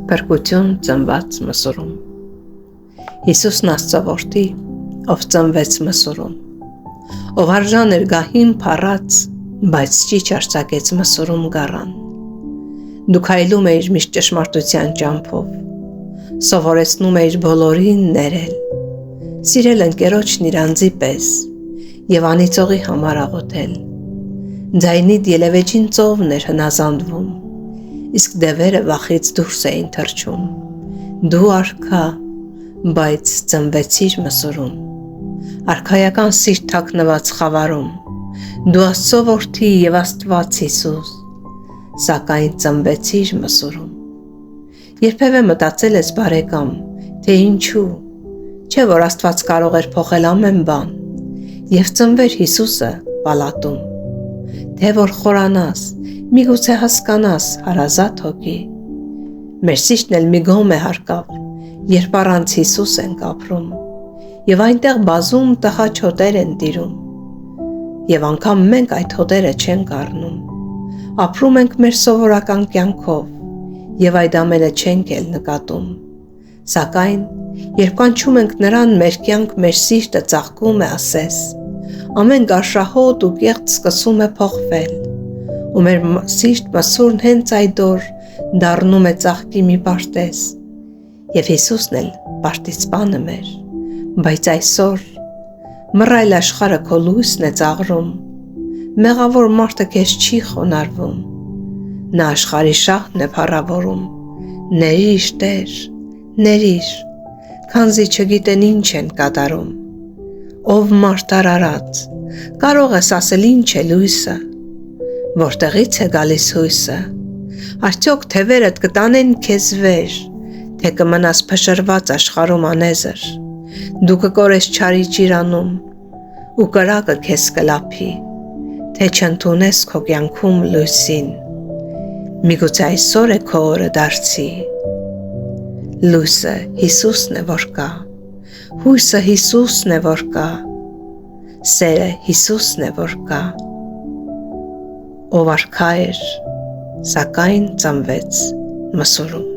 Փրկություն ծնված Մսուրում։ Հիսուսն Աստծո որդի, ով ծնվեց Մսուրում, ով արժան էր գահին փառած, բայց ճիչ արձակեց Մսուրում գառան։ Դու քայլում էիր միշտ ճշմարտության ճամփով, սովորեցնում էիր բոլորին ներել, սիրել ընկերոջն իր անձի պես եւ անիծողի համար աղոթել։ Ձայնիդ ելևեջին ծովն էր հնազանդվում, իսկ դևերը վախից դուրս էին թռչում։ Դու արքա, բայց ծնվեցիր Մսուրում, արքայական սիրտ թաքնված խավարում, դու Աստծո որդի եւ Աստված Հիսուս, սակայն ծնվեցիր Մսուրում։ Երբևէ մտածել ես, բարեկամ, թե ինչու, չէ՞ որ Աստված կարող էր փոխել ամեն բան եւ ծնվեր Հիսուսը պալատում, թե որ խորանաս, միգուցե հասկանաս հարազատ հոգի։ Մեր սիրտն էլ մի գոմ է հարկավ, երբ առանց Հիսուս ենք ապրում, եւ այնտեղ բազում տհաճ հոտեր են տիրում, եւ անգամ մենք այդ հոտերը չենք առնում, ապրում ենք մեր սովորական կյանքով, եւ այդ ամենը չենք էլ նկատում, սակայն երբ կանչում ենք նրան մեր կյանք, մեր սիրտը ծաղկում է ասես, ամեն գարշահոտ ու կեղծ սկսում է փոխվել, ու մեր սիրտ Մսուրն հենց այդ օր դառնում է ծաղկի մի պարտեզ, եւ Հիսուսն էլ պարտիզպանը մեր, բայց այսօր մռայլ աշխարհը քո լույսն է ծաղրում, մեղավոր մարդը քեզ չի խոնարհվում, նա աշխարհի շահն է փառավորում, ներիր Տեր, ներիր, քանզի չգիտեն ինչ են կատարում, ով մարդ արարած, կարող ես ասել ինչ է լույսը, որտեղից է գալիս հույսը, արդյոք թևերդ կտանեն քեզ վեր, թե կմնաս փշրված աշխարհում անեզր, դու կկորես չարի ճիրանում, ու կրակը քեզ կլափի, թե չընդունես քո կյանքում լույսին, միգուցե այսօր է քո օրը դարձի, լույսը Հիսուսն է որ կա, հույսը Հիսուսն է որ կա, սերը Հիսուսն է որ կա, ով արքա էր, սակայն ծնվեց Մսուրում։